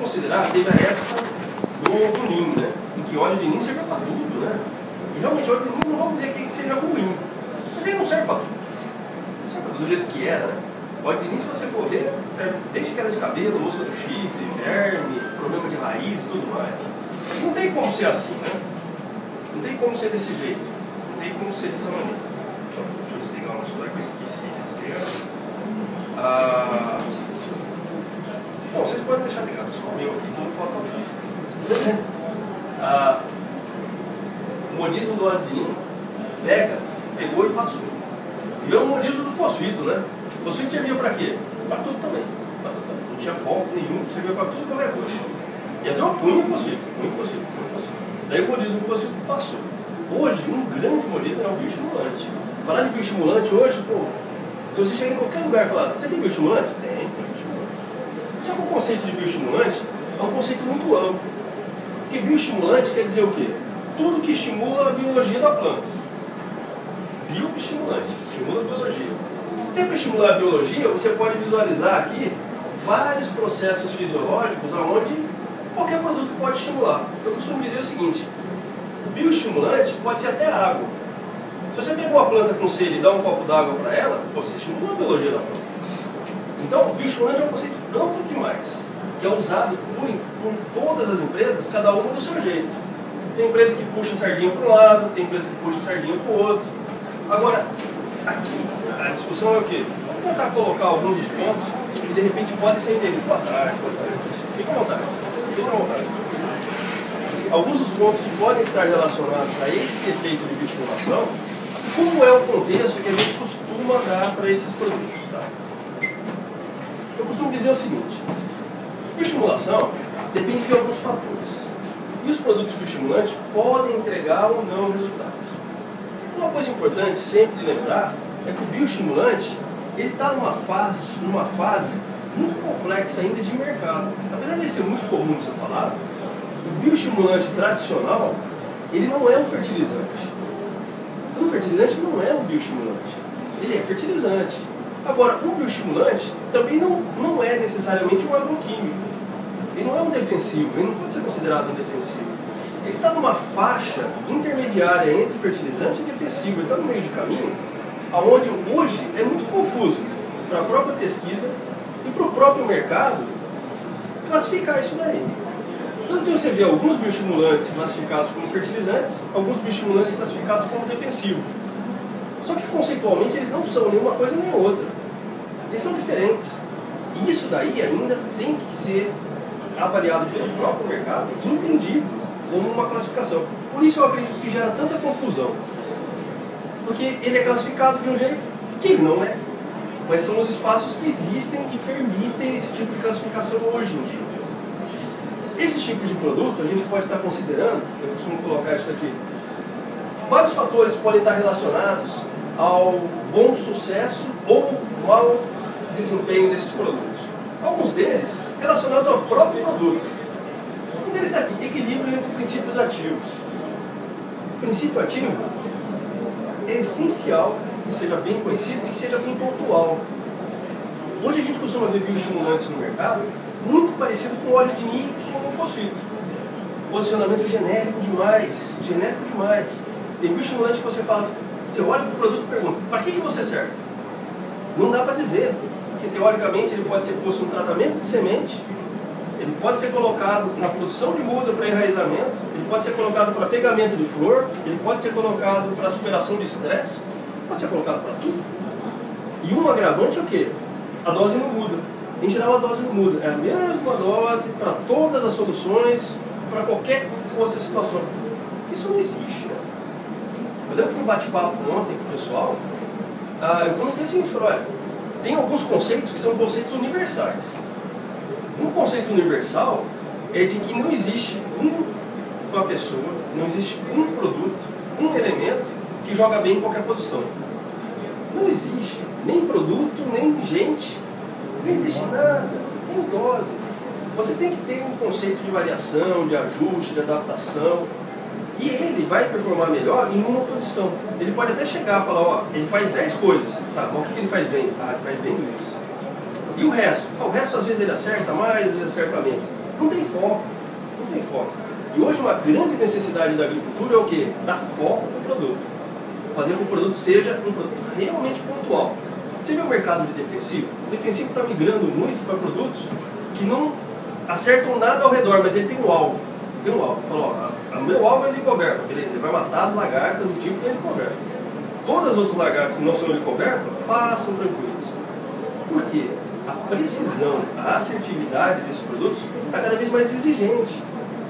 considerar, teve a época do Lean, né? Em que óleo de Lean serve para tudo, né? E realmente, óleo de Lean não vamos dizer que seja ruim, mas ele não serve para tudo. Não serve para tudo do jeito que era, né? Óleo de Lean, se você for ver, serve desde queda de cabelo, mosca do chifre, verme, problema de raiz e tudo mais. Não tem como ser assim, né? Não tem como ser desse jeito. Não tem como ser dessa maneira. Então, deixa eu desligar o nosso celular que eu esqueci de desligar. Bom, vocês podem deixar ligado, só o meu aqui que não pode tocar. O modismo do óleo de Lean pegou e passou. E é o modismo do fosfito, né? O fosfito servia para quê? Para tudo também. Não tinha foco nenhum, servia para tudo qualquer coisa. E até o punho fosfito. Daí o modismo do fosfito passou. Hoje, um grande modismo é o bioestimulante. Falar de bioestimulante hoje, pô, se você chegar em qualquer lugar e falar, você tem bioestimulante? Tem bioestimulante. Só que o conceito de bioestimulante é um conceito muito amplo. Porque bioestimulante quer dizer o quê? Tudo que estimula a biologia da planta. Bioestimulante, estimula a biologia. Se para estimular a biologia, você pode visualizar aqui vários processos fisiológicos onde qualquer produto pode estimular. Eu costumo dizer o seguinte, o bioestimulante pode ser até água. Se você pegou uma planta com sede e dá um copo d'água para ela, você estimula a biologia da planta. Então, o bioestimulante é um conceito amplo demais, que é usado por todas as empresas, cada uma do seu jeito. Tem empresa que puxa a sardinha para um lado, tem empresa que puxa a sardinha para o outro. Agora, aqui, a discussão é o quê? Vamos tentar colocar alguns dos pontos que de repente podem ser entendidos para trás. Fica à vontade. Alguns dos pontos que podem estar relacionados a esse efeito de bioestimulação, como é o contexto que a gente costuma dar para esses produtos. Tá? Eu costumo dizer o seguinte, bioestimulação depende de alguns fatores. E os produtos bioestimulantes podem entregar ou não resultados. Uma coisa importante sempre de lembrar é que o bioestimulante está numa fase muito complexa ainda de mercado. Apesar de ser muito comum de ser falado, o bioestimulante tradicional ele não é um fertilizante. Um fertilizante não é um bioestimulante. Ele é fertilizante. Agora, um bioestimulante também não é necessariamente um agroquímico. Ele não é um defensivo, ele não pode ser considerado um defensivo. Ele está numa faixa intermediária entre fertilizante e defensivo. Ele está no meio de caminho, onde hoje é muito confuso para a própria pesquisa e para o próprio mercado classificar isso daí. Então você vê alguns bioestimulantes classificados como fertilizantes, alguns bioestimulantes classificados como defensivo. Só que conceitualmente eles não são nenhuma coisa nem outra. Eles são diferentes. E isso daí ainda tem que ser avaliado pelo próprio mercado e entendido como uma classificação. Por isso eu acredito que gera tanta confusão. Porque ele é classificado de um jeito que ele não é. Mas são os espaços que existem e permitem esse tipo de classificação hoje em dia. Esse tipo de produto a gente pode estar considerando, eu costumo colocar isso aqui, vários fatores podem estar relacionados ao bom sucesso ou mau desempenho desses produtos. Alguns deles relacionados ao próprio produto. Um deles é aqui, equilíbrio entre princípios ativos. O princípio ativo é essencial que seja bem conhecido e que seja bem pontual. Hoje a gente costuma ver bioestimulantes no mercado muito parecido com o óleo de Lean e com o fosfito. Posicionamento genérico demais, Tem bioestimulante que você fala, você olha para o produto e pergunta, para que você serve? Não dá para dizer, porque teoricamente ele pode ser posto no tratamento de semente, ele pode ser colocado na produção de muda para enraizamento, ele pode ser colocado para pegamento de flor, ele pode ser colocado para superação de estresse, pode ser colocado para tudo. E um agravante é o quê? A dose não muda. Em geral a dose não muda. É a mesma dose para todas as soluções, para qualquer que fosse a situação. Isso não existe, né? Eu lembro que no bate-papo ontem com o pessoal, eu comentei o seguinte, falei, olha, tem alguns conceitos que são conceitos universais. Um conceito universal é de que não existe uma pessoa, não existe um produto, um elemento que joga bem em qualquer posição. Não existe nem produto, nem gente, não existe nada, nem dose. Você tem que ter um conceito de variação, de ajuste, de adaptação. E ele vai performar melhor em uma posição. Ele pode até chegar e falar, ó, ele faz 10 coisas. Tá, o que ele faz bem? Ah, ele faz bem isso. E o resto? O resto às vezes ele acerta mais, às vezes acerta menos. Não tem foco, não tem foco. E hoje uma grande necessidade da agricultura é o quê? Dar foco no produto. Fazer com que o produto seja um produto realmente pontual. Você vê o mercado de defensivo? O defensivo está migrando muito para produtos que não acertam nada ao redor, mas ele tem um alvo. Tem um alvo. Falou, ó, o meu alvo é helicoverpa. Beleza, ele vai matar as lagartas do tipo de helicoverpa. Todas as outras lagartas que não são helicoverpa passam tranquilas. Por quê? A precisão, a assertividade desses produtos está cada vez mais exigente.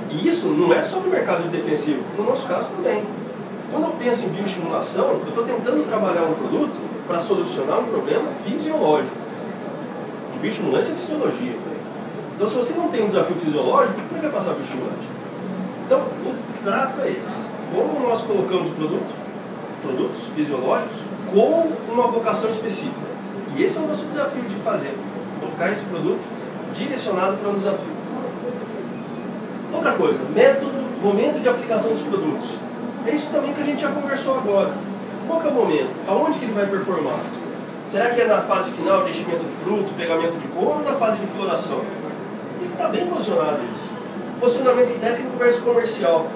E isso não é só no mercado de defensivo, no nosso caso também. Quando eu penso em bioestimulação, eu estou tentando trabalhar um produto para solucionar um problema fisiológico. E bioestimulante é fisiologia. Então, se você não tem um desafio fisiológico, por que vai passar bioestimulante? Então, o trato é esse. Como nós colocamos produtos fisiológicos com uma vocação específica. E esse é o nosso desafio de fazer. Colocar esse produto direcionado para um desafio. Outra coisa, método, momento de aplicação dos produtos. É isso também que a gente já conversou agora. Qual que é o momento? Aonde que ele vai performar? Será que é na fase final de enchimento de fruto, pegamento de cor, ou na fase de floração? Tem que estar bem posicionado isso. Posicionamento técnico versus comercial.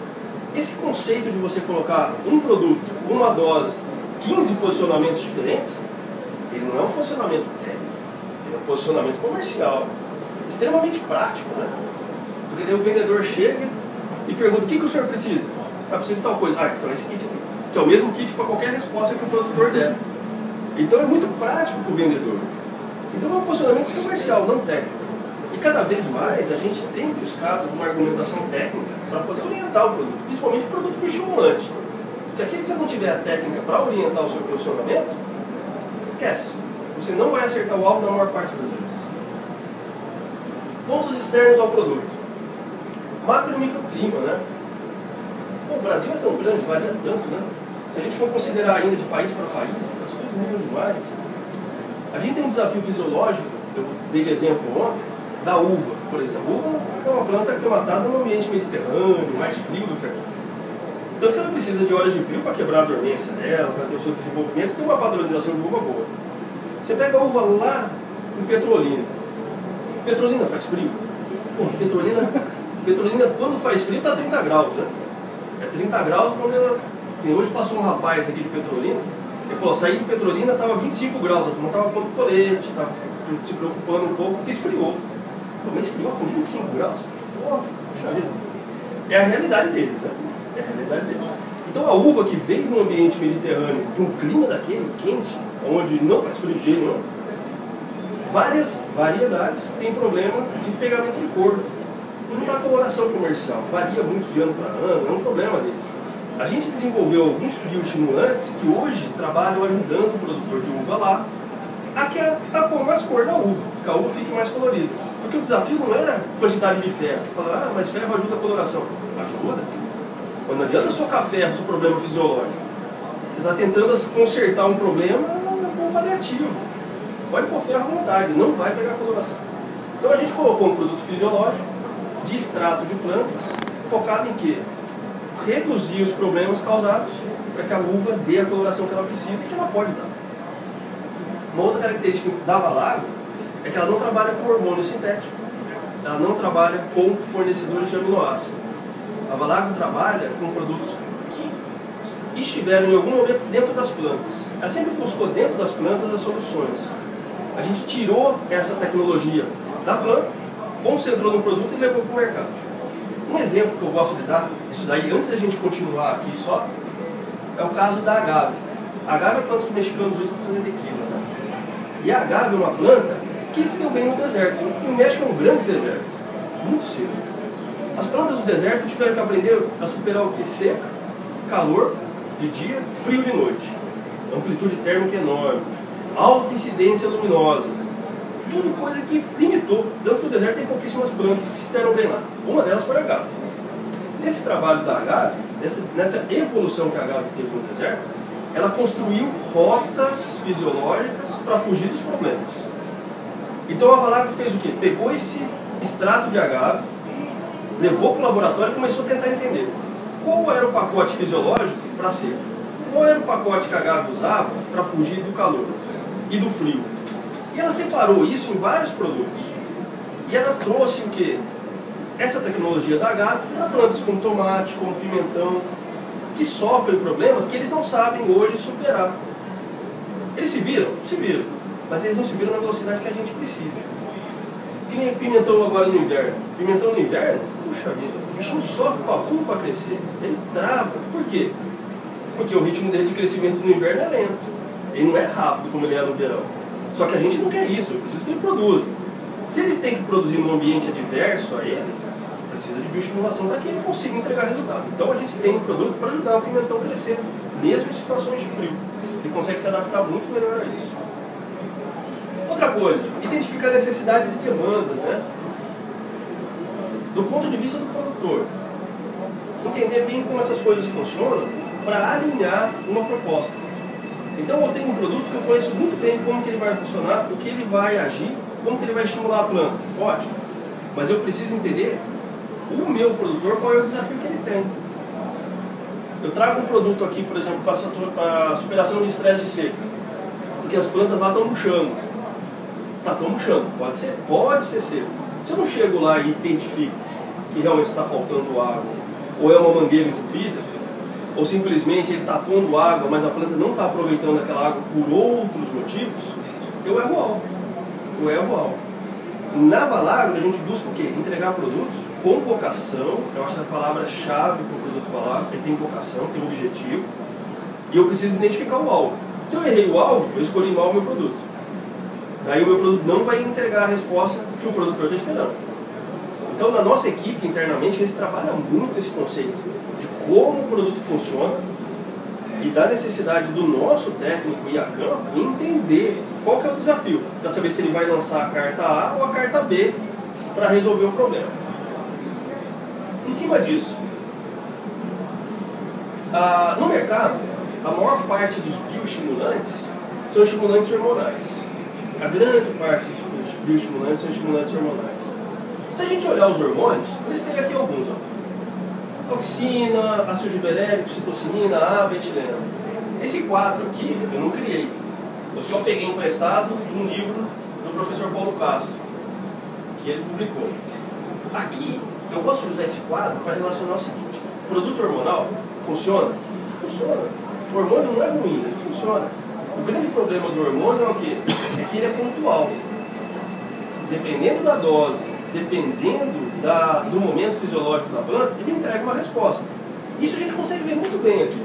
Esse conceito de você colocar um produto, uma dose, 15 posicionamentos diferentes, ele não é um posicionamento técnico, ele é um posicionamento comercial. Extremamente prático, né? Porque daí o vendedor chega e pergunta: o que o senhor precisa? Ah, precisa de tal coisa. Ah, então esse kit aqui, que é o mesmo kit para qualquer resposta que o produtor der. Então é muito prático para o vendedor. Então é um posicionamento comercial, não técnico. E cada vez mais a gente tem buscado uma argumentação técnica para poder orientar o produto, principalmente o produto bioestimulante. Se aqui você não tiver a técnica para orientar o seu posicionamento, esquece. Você não vai acertar o alvo na maior parte das vezes. Pontos externos ao produto. Macro e microclima, né? Pô, o Brasil é tão grande, varia tanto, né? Se a gente for considerar ainda de país para país, as coisas mudam demais. A gente tem um desafio fisiológico, eu dei de exemplo ontem, da uva, por exemplo. A uva é uma planta aclimatada no ambiente mediterrâneo, mais frio do que aqui. Tanto que ela precisa de horas de frio para quebrar a dormência dela, para ter o seu desenvolvimento e ter uma padronização de uva boa. Você pega a uva lá em Petrolina. Petrolina faz frio? Pô, Petrolina quando faz frio está 30 graus, né? É 30 graus quando ela... E hoje passou um rapaz aqui de Petrolina, ele falou, saí de Petrolina, estava 25 graus, a turma estava pondo colete, estava se preocupando um pouco, porque esfriou. Mas esfriou com 25 graus? Pô, puxa vida. É a realidade deles, né? É a realidade deles. Então a uva que veio num ambiente mediterrâneo, de um clima daquele quente, onde não faz frio de jeito nenhum, várias variedades têm problema de pegamento de cor. Não dá coloração comercial, varia muito de ano para ano, é um problema deles. A gente desenvolveu alguns bioestimulantes que hoje trabalham ajudando o produtor de uva lá a pôr mais cor na uva, que a uva fique mais colorida. Porque o desafio não era quantidade de ferro. Falar, mas ferro ajuda a coloração. Ajuda. Mas não adianta socar ferro no seu problema fisiológico. Você está tentando consertar um problema com paliativo. Pode pôr ferro à vontade, não vai pegar coloração. Então a gente colocou um produto fisiológico de extrato de plantas, focado em quê? Reduzir os problemas causados para que a uva dê a coloração que ela precisa e que ela pode dar. Uma outra característica da Valagro é que ela não trabalha com hormônio sintético, ela não trabalha com fornecedores de aminoácidos. A Valagro trabalha com produtos que estiveram em algum momento dentro das plantas. Ela sempre buscou dentro das plantas as soluções. A gente tirou essa tecnologia da planta, concentrou no produto e levou para o mercado. Um exemplo que eu gosto de dar, isso daí antes da gente continuar aqui só, é o caso da agave. A agave é a planta que os mexicanos usam para fazer tequila, né? E a agave é uma planta que se deu bem no deserto. E o México é um grande deserto, muito seco. As plantas do deserto tiveram que aprender a superar o quê? Seca, calor de dia, frio de noite. Amplitude térmica enorme, alta incidência luminosa. Tudo coisa que limitou, tanto que o deserto tem pouquíssimas plantas que se deram bem lá. Uma delas foi a agave. Nesse trabalho da agave, nessa evolução que a agave teve no deserto, ela construiu rotas fisiológicas para fugir dos problemas. Então a Valagro fez o quê? Pegou esse extrato de agave, levou para o laboratório e começou a tentar entender qual era o pacote fisiológico para seca, qual era o pacote que a agave usava para fugir do calor e do frio. E ela separou isso em vários produtos. E ela trouxe o quê? essa tecnologia da agave para plantas como tomate, como pimentão, que sofrem problemas que eles não sabem hoje superar. Eles se viram? Se viram. Mas eles não se viram na velocidade que a gente precisa. Que nem pimentão agora no inverno. Pimentão no inverno, puxa vida, o bichinho sofre para crescer. Ele trava. Por quê? Porque o ritmo dele de crescimento no inverno é lento. Ele não é rápido como ele é no verão. Só que a gente não quer isso, precisa que ele produza. Se ele tem que produzir num ambiente adverso a ele, precisa de bioestimulação para que ele consiga entregar resultado. Então a gente tem um produto para ajudar o pimentão a crescer, mesmo em situações de frio. Ele consegue se adaptar muito melhor a isso. Outra coisa, identificar necessidades e demandas, né? Do ponto de vista do produtor. Entender bem como essas coisas funcionam para alinhar uma proposta. Então eu tenho um produto que eu conheço muito bem como que ele vai funcionar, o que ele vai agir, como que ele vai estimular a planta. Ótimo. Mas eu preciso entender o meu produtor, qual é o desafio que ele tem. Eu trago um produto aqui, por exemplo, para superação de estresse de seca, porque as plantas lá estão murchando. Estão murchando. Pode ser seco. Se eu não chego lá e identifico que realmente está faltando água, ou é uma mangueira entupida, ou simplesmente ele está pondo água, mas a planta não está aproveitando aquela água por outros motivos, eu erro o alvo. Na Valagro a gente busca o quê? Entregar produtos com vocação. Eu acho que a palavra-chave para o produto Valagro, ele tem vocação, tem objetivo, e eu preciso identificar o alvo. Se eu errei o alvo, eu escolhi mal o meu produto. Daí o meu produto não vai entregar a resposta que o produtor está esperando. Então na nossa equipe, internamente, a gente trabalha muito esse conceito de como o produto funciona e da necessidade do nosso técnico ir a campo e entender qual que é o desafio, para saber se ele vai lançar a carta A ou a carta B para resolver o problema. Em cima disso, no mercado, a maior parte dos bioestimulantes são estimulantes hormonais. A grande parte dos bioestimulantes são estimulantes hormonais. Se a gente olhar os hormônios, eles têm aqui alguns. Auxina, ácido gibberélico, citocinina, ABA, etileno. Esse quadro aqui eu não criei. Eu só peguei emprestado um livro do professor Paulo Castro, que ele publicou. Aqui, eu gosto de usar esse quadro para relacionar o seguinte: produto hormonal funciona? Funciona. O hormônio não é ruim, ele funciona. O grande problema do hormônio é o quê? É que ele é pontual. Dependendo da dose, dependendo do momento fisiológico da planta, ele entrega uma resposta. Isso a gente consegue ver muito bem aqui.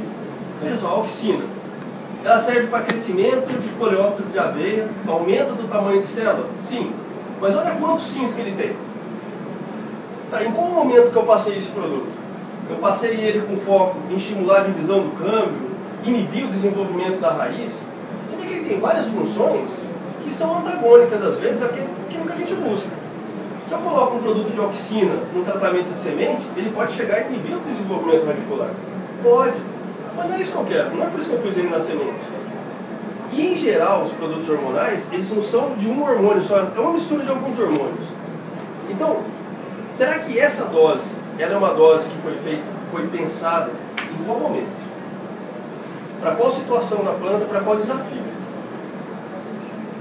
Veja só, a auxina. Ela serve para crescimento de coleóptero de aveia, aumento do tamanho de célula? Sim. Mas olha quantos sims que ele tem. Tá, em qual momento que eu passei esse produto? Eu passei ele com foco em estimular a divisão do câmbio, inibir o desenvolvimento da raiz. Você vê que ele tem várias funções que são antagônicas, às vezes, àquilo que a gente busca. Se eu coloco um produto de auxina no tratamento de semente, ele pode chegar a inibir o desenvolvimento radicular. Pode. Mas não é isso que eu quero. Não é por isso que eu pus ele na semente. E, em geral, os produtos hormonais, eles não são de um hormônio só. É uma mistura de alguns hormônios. Então, será que essa dose, ela é uma dose que foi pensada em qual momento? Para qual situação na planta, para qual desafio?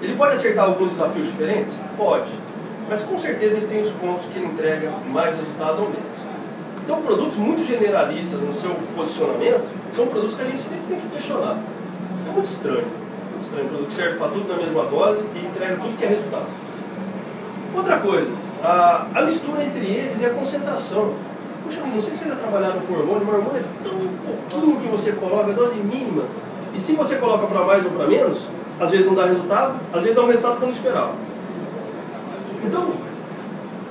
Ele pode acertar alguns desafios diferentes? Pode. Mas com certeza ele tem os pontos que ele entrega mais resultado ou menos. Então produtos muito generalistas no seu posicionamento são produtos que a gente sempre tem que questionar. É muito estranho. Muito estranho. Um produto que serve para tudo na mesma dose e entrega tudo que é resultado. Outra coisa, a mistura entre eles e a concentração. Puxa, não sei se você já trabalharam com hormônio, mas o hormônio é tão pouquinho que você coloca, a dose mínima. E se você coloca para mais ou para menos, às vezes não dá resultado, às vezes dá um resultado que eu não esperava. Então,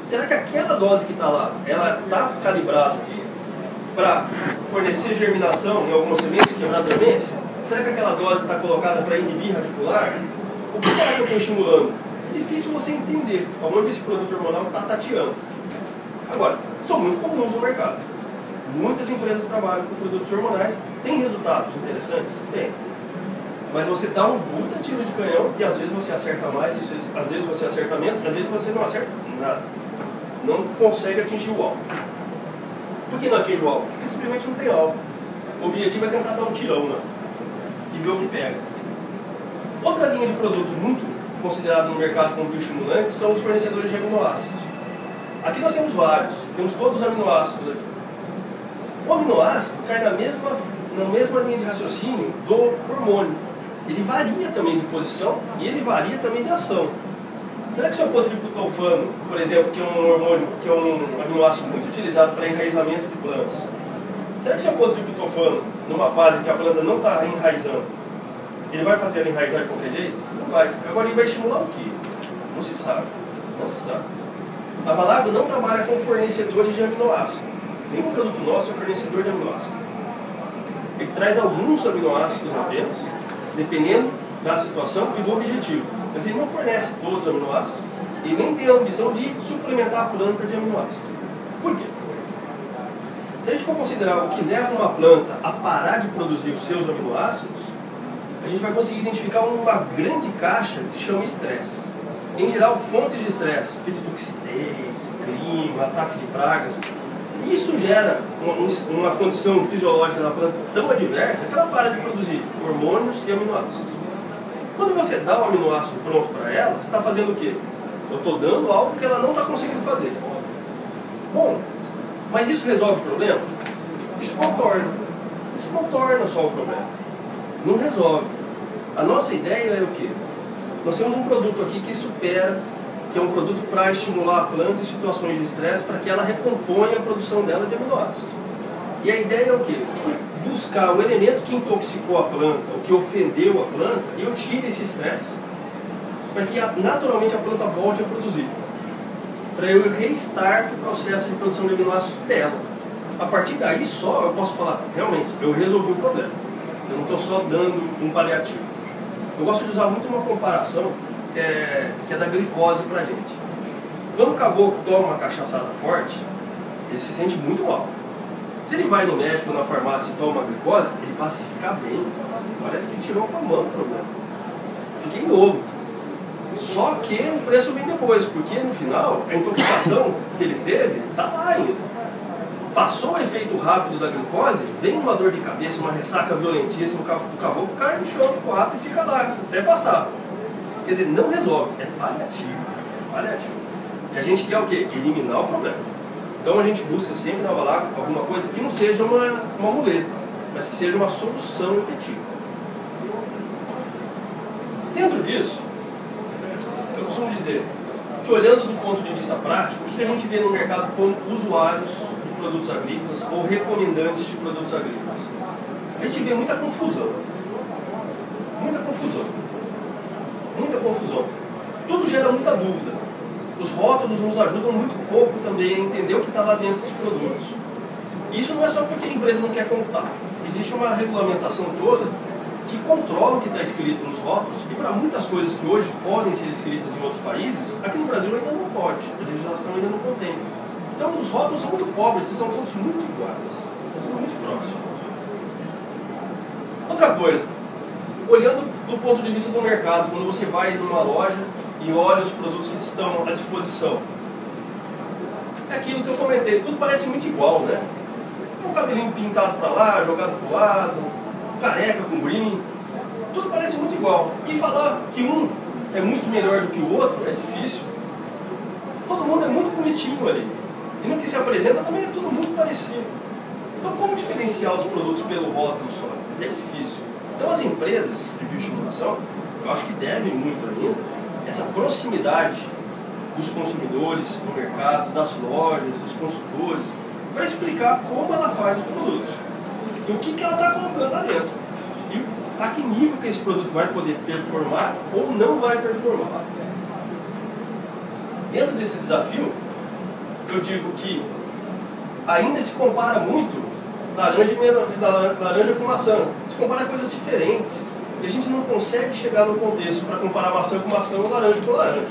será que aquela dose que está lá, ela está calibrada para fornecer germinação em algumas sementes, quebrar dormência? Será que aquela dose está colocada para inibir radicular? O que será que eu estou estimulando? É difícil você entender aonde esse produto hormonal está tateando. Agora, são muito comuns no mercado. Muitas empresas trabalham com produtos hormonais, tem resultados interessantes? Tem. Mas você dá um puta tiro de canhão e às vezes você acerta mais, às vezes você acerta menos, às vezes você não acerta nada. Não consegue atingir o alvo. Por que não atinge o alvo? Porque simplesmente não tem alvo. O objetivo é tentar dar um tirão, né? E ver o que pega. Outra linha de produto muito considerada no mercado como bioestimulantes são os fornecedores de aminoácidos. Aqui nós temos vários. Temos todos os aminoácidos aqui. O aminoácido cai na mesma linha de raciocínio do hormônio. Ele varia também de posição e ele varia também de ação. Será que o seu triptofano, por exemplo, que é um hormônio, que é um aminoácido muito utilizado para enraizamento de plantas, será que o seu triptofano, numa fase que a planta não está enraizando, ele vai fazer ela enraizar de qualquer jeito? Não vai. Agora ele vai estimular o quê? Não se sabe. Não se sabe. A Valagro não trabalha com fornecedores de aminoácido. Nenhum produto nosso é fornecedor de aminoácido. Ele traz alguns aminoácidos apenas, dependendo da situação e do objetivo. Mas ele não fornece todos os aminoácidos e nem tem a ambição de suplementar a planta de aminoácido. Por quê? Se a gente for considerar o que leva uma planta a parar de produzir os seus aminoácidos, a gente vai conseguir identificar uma grande caixa que chama estresse. Em geral, fontes de estresse, fitotoxidez, clima, ataque de pragas. Isso gera uma condição fisiológica da planta tão adversa que ela para de produzir hormônios e aminoácidos. Quando você dá um aminoácido pronto para ela, você está fazendo o quê? Eu estou dando algo que ela não está conseguindo fazer. Bom, mas isso resolve o problema? Isso contorna. Isso contorna só o problema. Não resolve. A nossa ideia é o quê? Nós temos um produto aqui que supera, que é um produto para estimular a planta em situações de estresse para que ela recomponha a produção dela de aminoácidos. E a ideia é o quê? Buscar o elemento que intoxicou a planta, o que ofendeu a planta, e eu tire esse estresse para que naturalmente a planta volte a produzir. Para eu restartar o processo de produção de aminoácidos dela. A partir daí só eu posso falar, realmente, eu resolvi o problema. Eu não estou só dando um paliativo. Eu gosto de usar muito uma comparação que é da glicose para a gente. Quando o caboclo toma uma cachaçada forte, ele se sente muito mal. Se ele vai no médico, na farmácia e toma uma glicose, ele passa a ficar bem. Parece que ele tirou com a mão o problema. Fiquei novo. Só que o preço vem depois, porque no final, a intoxicação que ele teve está lá ainda. Passou o efeito rápido da glicose, vem uma dor de cabeça, uma ressaca violentíssima, o caboclo cai no chão de 4 e fica lá, até passar. Quer dizer, não resolve, é paliativo. Paliativo. E a gente quer o quê? Eliminar o problema. Então a gente busca sempre na Valagro alguma coisa que não seja uma muleta, mas que seja uma solução efetiva. Dentro disso, eu costumo dizer que, olhando do ponto de vista prático, o que a gente vê no mercado como usuários de produtos agrícolas ou recomendantes de produtos agrícolas? A gente vê muita confusão. Muita confusão. Muita confusão. Tudo gera muita dúvida. Os rótulos nos ajudam muito pouco também a entender o que está lá dentro dos produtos. Isso não é só porque a empresa não quer contar. Existe uma regulamentação toda que controla o que está escrito nos rótulos, e para muitas coisas que hoje podem ser escritas em outros países, aqui no Brasil ainda não pode, a legislação ainda não contempla. Então os rótulos são muito pobres, são todos muito iguais, é tudo muito próximo. Outra coisa, olhando do ponto de vista do mercado, quando você vai numa loja e olha os produtos que estão à disposição, é aquilo que eu comentei, tudo parece muito igual, né? Um cabelinho pintado para lá, jogado para o lado, careca com brinco, tudo parece muito igual. E falar que um é muito melhor do que o outro é difícil. Todo mundo é muito bonitinho ali. E no que se apresenta também é tudo muito parecido. Então como diferenciar os produtos pelo rótulo só? É difícil. Então as empresas de bioestimulação, eu acho que devem muito ainda essa proximidade dos consumidores no mercado, das lojas, dos consultores, para explicar como ela faz os produtos. E o que ela está colocando lá dentro. E a que nível que esse produto vai poder performar ou não vai performar. Dentro desse desafio, eu digo que ainda se compara muito laranja com maçã. Se compara coisas diferentes. E a gente não consegue chegar no contexto para comparar maçã com maçã ou laranja com laranja.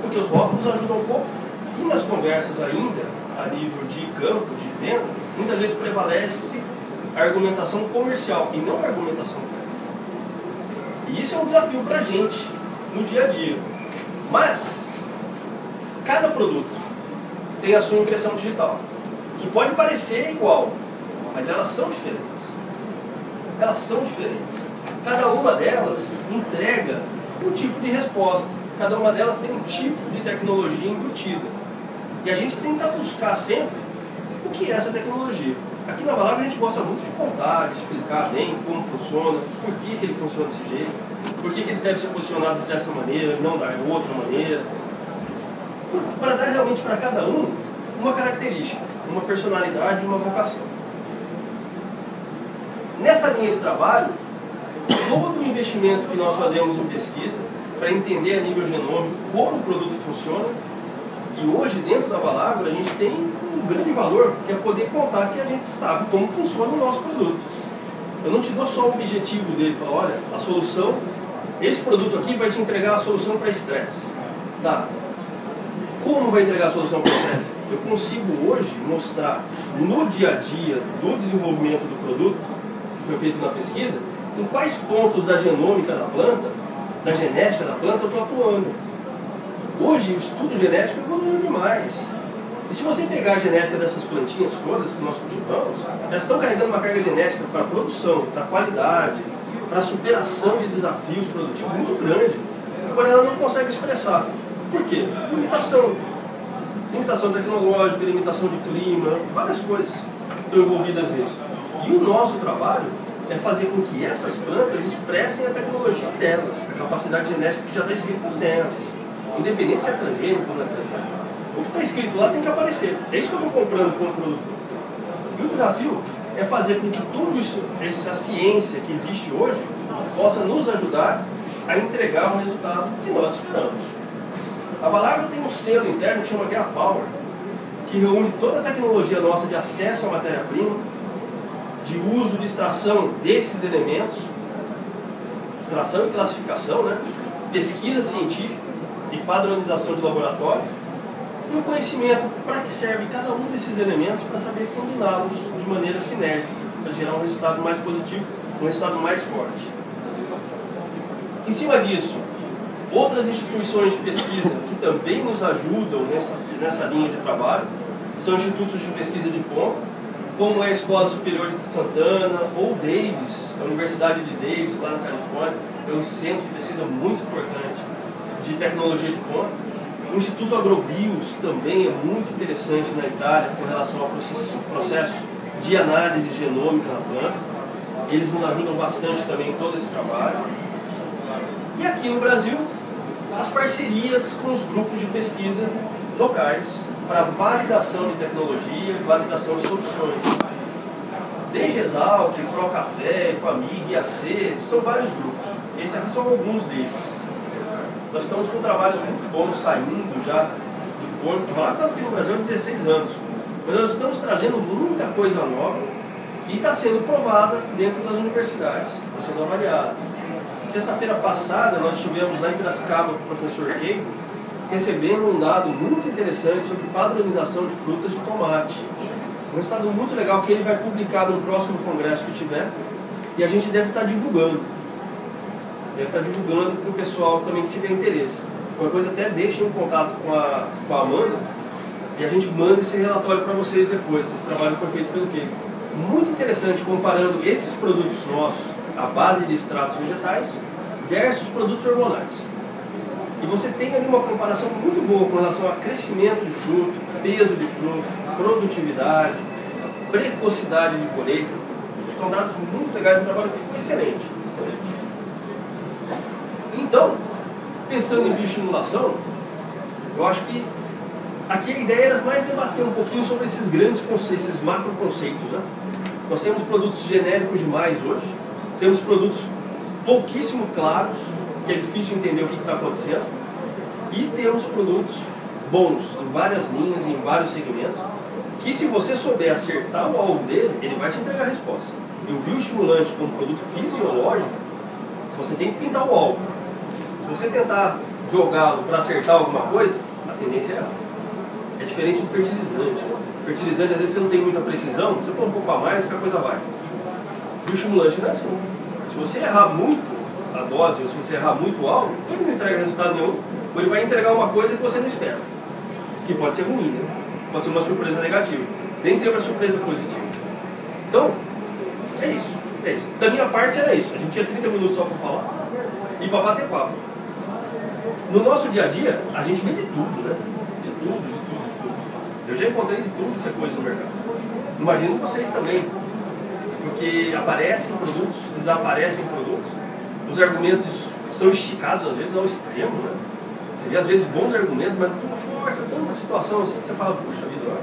Porque os rótulos ajudam um pouco. E nas conversas ainda, a nível de campo, de venda, muitas vezes prevalece a argumentação comercial e não a argumentação técnica. E isso é um desafio para a gente no dia a dia. Mas cada produto tem a sua impressão digital, que pode parecer igual, mas elas são diferentes. Elas são diferentes. Cada uma delas entrega um tipo de resposta. Cada uma delas tem um tipo de tecnologia embutida. E a gente tenta buscar sempre o que é essa tecnologia. Aqui na Valagro a gente gosta muito de contar, de explicar bem como funciona, por que ele funciona desse jeito, por que ele deve ser posicionado dessa maneira e não da outra maneira. Para dar realmente para cada um uma característica, uma personalidade e uma vocação. Nessa linha de trabalho, todo o investimento que nós fazemos em pesquisa, para entender a nível genômico como o produto funciona, e hoje dentro da Valagro a gente tem um grande valor, que é poder contar que a gente sabe como funciona o nosso produto. Eu não te dou só o objetivo dele, falar, olha, a solução, esse produto aqui vai te entregar a solução para estresse. Tá. Como vai entregar a solução para estresse? Eu consigo hoje mostrar no dia a dia do desenvolvimento do produto, que foi feito na pesquisa, em quais pontos da genômica da planta, da genética da planta eu estou atuando. Hoje o estudo genético evoluiu demais. E se você pegar a genética dessas plantinhas todas que nós cultivamos, elas estão carregando uma carga genética para produção, para qualidade, para superação de desafios produtivos muito grande. Agora ela não consegue expressar. Por quê? Limitação. Limitação tecnológica, limitação de clima, várias coisas estão envolvidas nisso. E o nosso trabalho é fazer com que essas plantas expressem a tecnologia delas, a capacidade genética que já está escrita nelas, independente se é transgênico ou não é transgênico. O que está escrito lá tem que aparecer. É isso que eu estou comprando como produto. E o desafio é fazer com que tudo isso, essa ciência que existe hoje, possa nos ajudar a entregar o resultado que nós esperamos. A Valagro tem um selo interno que chama Gea Power, que reúne toda a tecnologia nossa de acesso à matéria-prima, de uso de extração desses elementos, extração e classificação, né? Pesquisa científica e padronização de laboratório, e o conhecimento para que serve cada um desses elementos para saber combiná-los de maneira sinérgica, para gerar um resultado mais positivo, um resultado mais forte. Em cima disso, outras instituições de pesquisa que também nos ajudam nessa linha de trabalho são institutos de pesquisa de ponta, como é a Escola Superior de Santana ou Davis, a Universidade de Davis, lá na Califórnia, é um centro de pesquisa muito importante de tecnologia de ponta. O Instituto Agrobios também é muito interessante na Itália com relação ao processo de análise genômica na planta. Eles nos ajudam bastante também em todo esse trabalho. E aqui no Brasil, as parcerias com os grupos de pesquisa locais para validação de tecnologias, validação de soluções. Desde Exalc, Procafé, Coamig, IAC, são vários grupos. Esses aqui são alguns deles. Nós estamos com trabalhos muito bons saindo já do forno. Lá aqui no Brasil há 16 anos. Mas nós estamos trazendo muita coisa nova e está sendo provada dentro das universidades, está sendo avaliada. Sexta-feira passada nós estivemos lá em Piracicaba com o professor Keiko, recebendo um dado muito interessante sobre padronização de frutas de tomate. Um resultado muito legal que ele vai publicar no próximo congresso que tiver e a gente deve estar divulgando. Deve estar divulgando para o pessoal também que tiver interesse. Qualquer coisa até deixem um contato com a Amanda e a gente manda esse relatório para vocês depois. Esse trabalho foi feito pelo Keiko. Muito interessante comparando esses produtos nossos, à base de extratos vegetais, versus produtos hormonais. E você tem ali uma comparação muito boa com relação a crescimento de fruto, peso de fruto, produtividade, precocidade de colheita. São dados muito legais, um trabalho que ficou excelente, excelente. Então, pensando em bioestimulação, eu acho que aqui a ideia era mais debater um pouquinho sobre esses grandes conceitos, esses macro conceitos, né? Nós temos produtos genéricos demais hoje, temos produtos pouquíssimo claros, que é difícil entender o que está acontecendo, e temos produtos bons em várias linhas, em vários segmentos, que se você souber acertar o alvo dele, ele vai te entregar a resposta. E o bioestimulante como produto fisiológico, você tem que pintar o alvo. Se você tentar jogá-lo para acertar alguma coisa, a tendência é errar. É diferente do fertilizante. Fertilizante, às vezes você não tem muita precisão, você põe um pouco a mais que a coisa vai. Bioestimulante não é assim. Se você errar muito a dose, ou se você errar muito o alvo, ele não entrega resultado nenhum, ou ele vai entregar uma coisa que você não espera. Que pode ser ruim, né? Pode ser uma surpresa negativa. Nem sempre a surpresa positiva. Então, é isso. É isso. Da minha parte era isso. A gente tinha 30 minutos só para falar e para bater papo. No nosso dia a dia, a gente vê de tudo, né? De tudo, de tudo, de tudo. Eu já encontrei de tudo que é coisa no mercado. Imagino vocês também. Porque aparecem produtos, desaparecem produtos. Os argumentos são esticados, às vezes, ao extremo, né? Você vê, às vezes, bons argumentos, mas tu força tanta situação assim que você fala, puxa vida,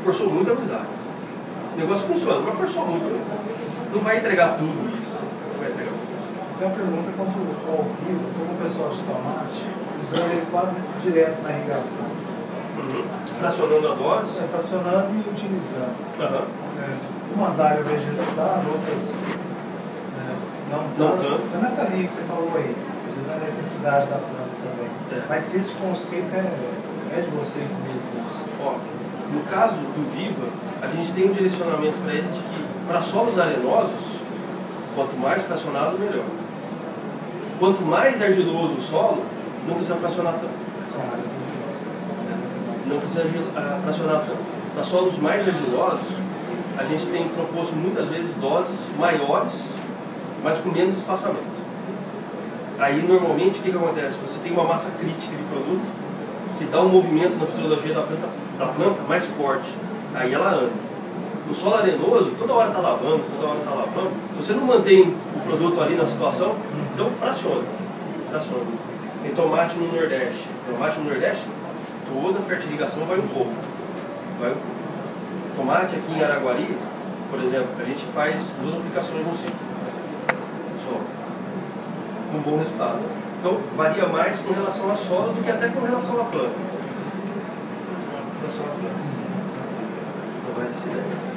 forçou muito a amizade. O negócio funciona, mas forçou muito a amizade. Não vai entregar tudo isso. Não vai entregar tudo. Tem uma pergunta quanto ao vivo, todo o pessoal de tomate, usando ele quase direto na irrigação. Fracionando a dose. Fracionando e utilizando. Umas áreas vegetando, outras não tanto. Então nessa linha que você falou aí, às vezes a necessidade da planta também. Mas se esse conceito é de vocês mesmos. Ó, no caso do Viva, a gente tem um direcionamento para ele de que para solos arenosos, quanto mais fracionado, melhor. Quanto mais argiloso o solo, não precisa fracionar tanto. São áreas argilosas. Não precisa fracionar tanto. Para solos mais argilosos, a gente tem proposto muitas vezes doses maiores, mas com menos espaçamento. Aí, normalmente, o que acontece? Você tem uma massa crítica de produto que dá um movimento na fisiologia da planta mais forte. Aí ela anda. No solo arenoso, toda hora está lavando, toda hora está lavando. Se você não mantém o produto ali na situação, então fraciona. Tem tomate no Nordeste. Tomate no Nordeste, toda a fertirrigação vai um pouco. Tomate aqui em Araguari, por exemplo, a gente faz 2 aplicações no ciclo. Só. Com bom resultado. Então, varia mais com relação a solo do que até com relação à planta. Não mais essa ideia.